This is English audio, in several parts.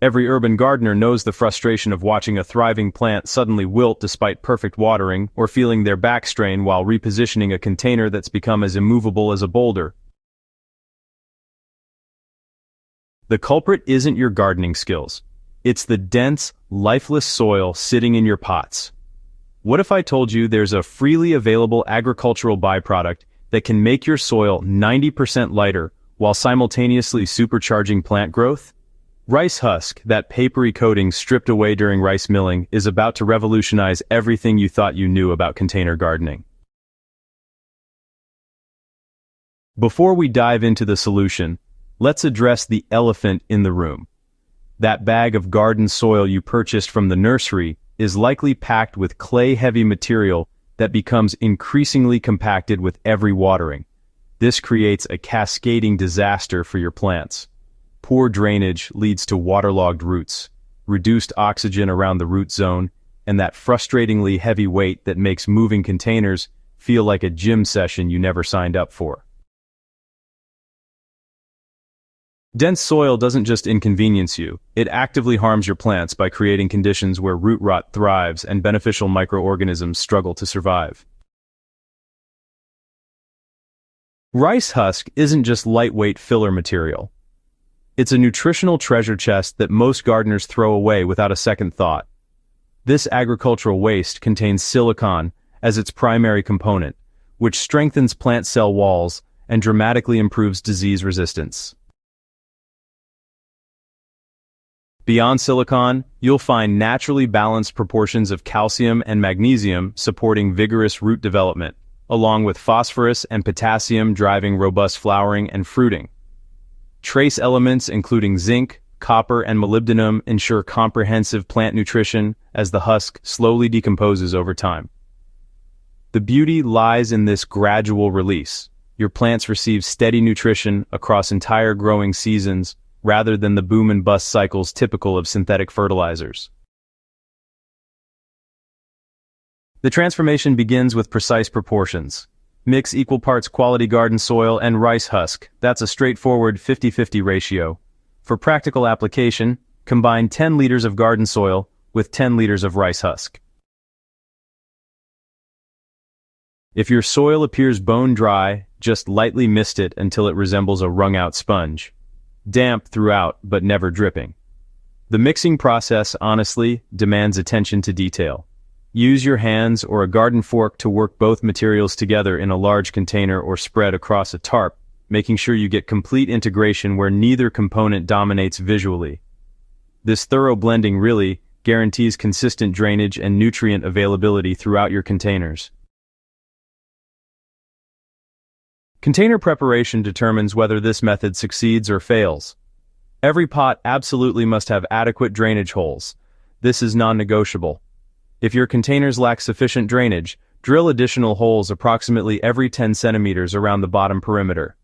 Every urban gardener knows the frustration of watching a thriving plant suddenly wilt despite perfect watering, or feeling their back strain while repositioning a container that's become as immovable as a boulder. The culprit isn't your gardening skills. It's the dense, lifeless soil sitting in your pots. What if I told you there's a freely available agricultural byproduct that can make your soil 90% lighter while simultaneously supercharging plant growth? Rice husk, that papery coating stripped away during rice milling, is about to revolutionize everything you thought you knew about container gardening. Before we dive into the solution, let's address the elephant in the room. That bag of garden soil you purchased from the nursery is likely packed with clay-heavy material that becomes increasingly compacted with every watering. This creates a cascading disaster for your plants. Poor drainage leads to waterlogged roots, reduced oxygen around the root zone, and that frustratingly heavy weight that makes moving containers feel like a gym session you never signed up for. Dense soil doesn't just inconvenience you, it actively harms your plants by creating conditions where root rot thrives and beneficial microorganisms struggle to survive. Rice husk isn't just lightweight filler material. It's a nutritional treasure chest that most gardeners throw away without a second thought. This agricultural waste contains silicon as its primary component, which strengthens plant cell walls and dramatically improves disease resistance. Beyond silicon, you'll find naturally balanced proportions of calcium and magnesium supporting vigorous root development, along with phosphorus and potassium driving robust flowering and fruiting. Trace elements including zinc, copper, and molybdenum ensure comprehensive plant nutrition as the husk slowly decomposes over time. The beauty lies in this gradual release. Your plants receive steady nutrition across entire growing seasons, rather than the boom and bust cycles typical of synthetic fertilizers. The transformation begins with precise proportions. Mix equal parts quality garden soil and rice husk. That's a straightforward 50-50 ratio. For practical application, combine 10 liters of garden soil with 10 liters of rice husk. If your soil appears bone dry, just lightly mist it until it resembles a wrung-out sponge. Damp throughout, but never dripping. The mixing process, honestly, demands attention to detail. Use your hands or a garden fork to work both materials together in a large container or spread across a tarp, making sure you get complete integration where neither component dominates visually. This thorough blending really guarantees consistent drainage and nutrient availability throughout your containers. Container preparation determines whether this method succeeds or fails. Every pot absolutely must have adequate drainage holes. This is non-negotiable. If your containers lack sufficient drainage, drill additional holes approximately every 10 centimeters around the bottom perimeter.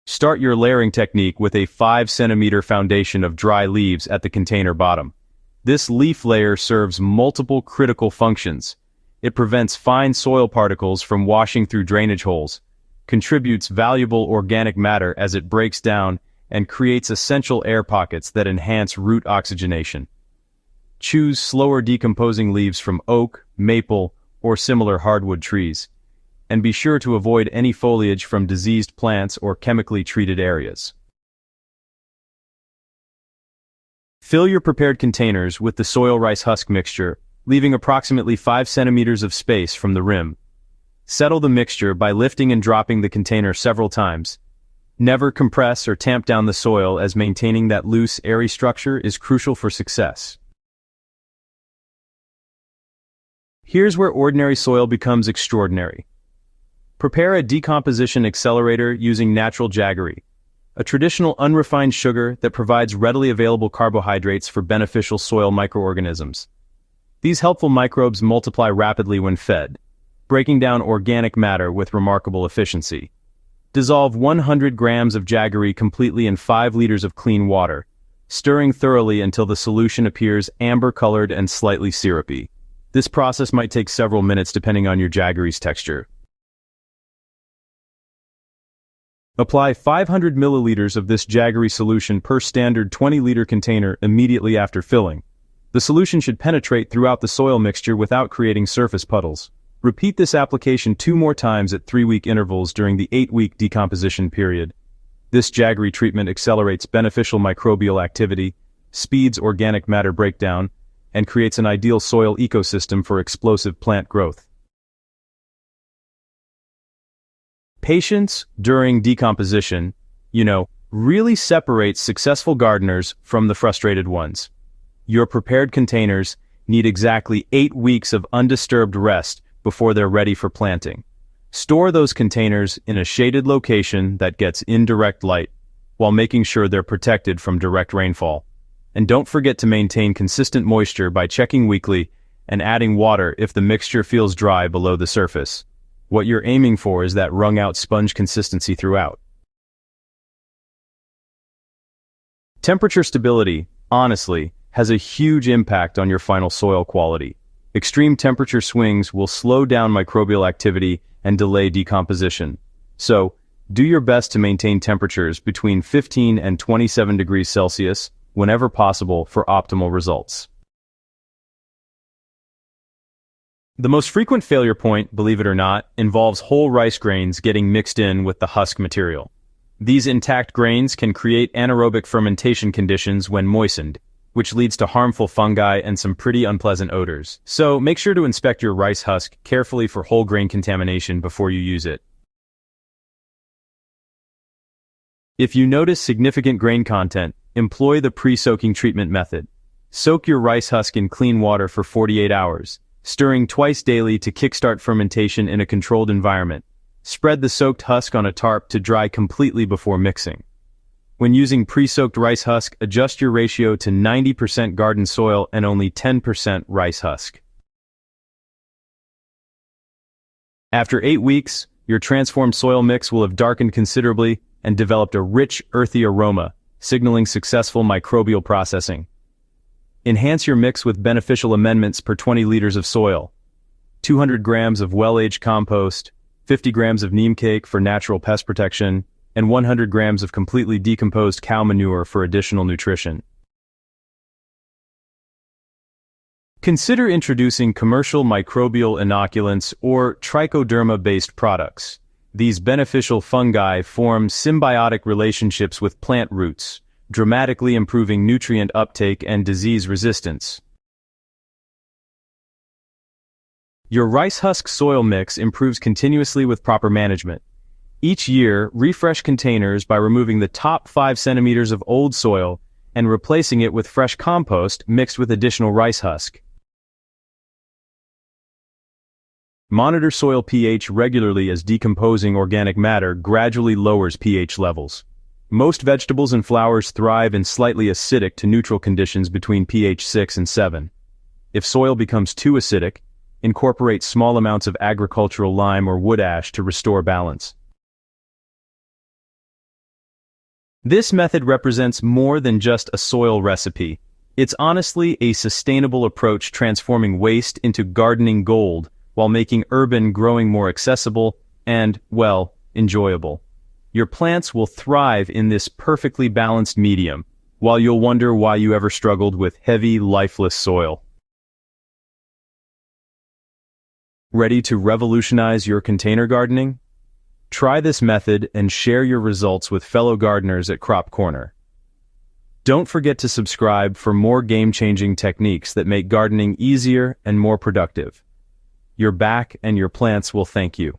Start your layering technique with a 5-centimeter foundation of dry leaves at the container bottom. This leaf layer serves multiple critical functions. It prevents fine soil particles from washing through drainage holes, contributes valuable organic matter as it breaks down, and creates essential air pockets that enhance root oxygenation. Choose slower decomposing leaves from oak, maple, or similar hardwood trees, and be sure to avoid any foliage from diseased plants or chemically treated areas. Fill your prepared containers with the soil rice husk mixture, leaving approximately 5 centimeters of space from the rim. Settle the mixture by lifting and dropping the container several times. Never compress or tamp down the soil, as maintaining that loose, airy structure is crucial for success. Here's where ordinary soil becomes extraordinary. Prepare a decomposition accelerator using natural jaggery, a traditional unrefined sugar that provides readily available carbohydrates for beneficial soil microorganisms. These helpful microbes multiply rapidly when fed, breaking down organic matter with remarkable efficiency. Dissolve 100 grams of jaggery completely in 5 liters of clean water, stirring thoroughly until the solution appears amber-colored and slightly syrupy. This process might take several minutes depending on your jaggery's texture. Apply 500 milliliters of this jaggery solution per standard 20-liter container immediately after filling. The solution should penetrate throughout the soil mixture without creating surface puddles. Repeat this application 2 more times at 3-week intervals during the 8-week decomposition period. This jaggery treatment accelerates beneficial microbial activity, speeds organic matter breakdown, and creates an ideal soil ecosystem for explosive plant growth. Patience during decomposition, really separates successful gardeners from the frustrated ones. Your prepared containers need exactly 8 weeks of undisturbed rest before they're ready for planting. Store those containers in a shaded location that gets indirect light, while making sure they're protected from direct rainfall. And don't forget to maintain consistent moisture by checking weekly and adding water if the mixture feels dry below the surface. What you're aiming for is that wrung-out sponge consistency throughout. Temperature stability, honestly, has a huge impact on your final soil quality. Extreme temperature swings will slow down microbial activity and delay decomposition. So, do your best to maintain temperatures between 15 and 27 degrees Celsius whenever possible for optimal results. The most frequent failure point, believe it or not, involves whole rice grains getting mixed in with the husk material. These intact grains can create anaerobic fermentation conditions when moistened, which leads to harmful fungi and some pretty unpleasant odors. So make sure to inspect your rice husk carefully for whole grain contamination before you use it. If you notice significant grain content, employ the pre-soaking treatment method. Soak your rice husk in clean water for 48 hours, stirring twice daily to kickstart fermentation in a controlled environment. Spread the soaked husk on a tarp to dry completely before mixing. When using pre-soaked rice husk, adjust your ratio to 90% garden soil and only 10% rice husk. After 8 weeks, your transformed soil mix will have darkened considerably and developed a rich, earthy aroma, signaling successful microbial processing. Enhance your mix with beneficial amendments per 20 liters of soil. 200 grams of well-aged compost, 50 grams of neem cake for natural pest protection, and 100 grams of completely decomposed cow manure for additional nutrition. Consider introducing commercial microbial inoculants or trichoderma-based products. These beneficial fungi form symbiotic relationships with plant roots, dramatically improving nutrient uptake and disease resistance. Your rice husk soil mix improves continuously with proper management. Each year, refresh containers by removing the top 5 centimeters of old soil and replacing it with fresh compost mixed with additional rice husk. Monitor soil pH regularly as decomposing organic matter gradually lowers pH levels. Most vegetables and flowers thrive in slightly acidic to neutral conditions between pH 6 and 7. If soil becomes too acidic, incorporate small amounts of agricultural lime or wood ash to restore balance. This method represents more than just a soil recipe. It's honestly a sustainable approach transforming waste into gardening gold while making urban growing more accessible and, well, enjoyable. Your plants will thrive in this perfectly balanced medium, while you'll wonder why you ever struggled with heavy, lifeless soil. Ready to revolutionize your container gardening? Try this method and share your results with fellow gardeners at Crop Corner. Don't forget to subscribe for more game-changing techniques that make gardening easier and more productive. Your back and your plants will thank you.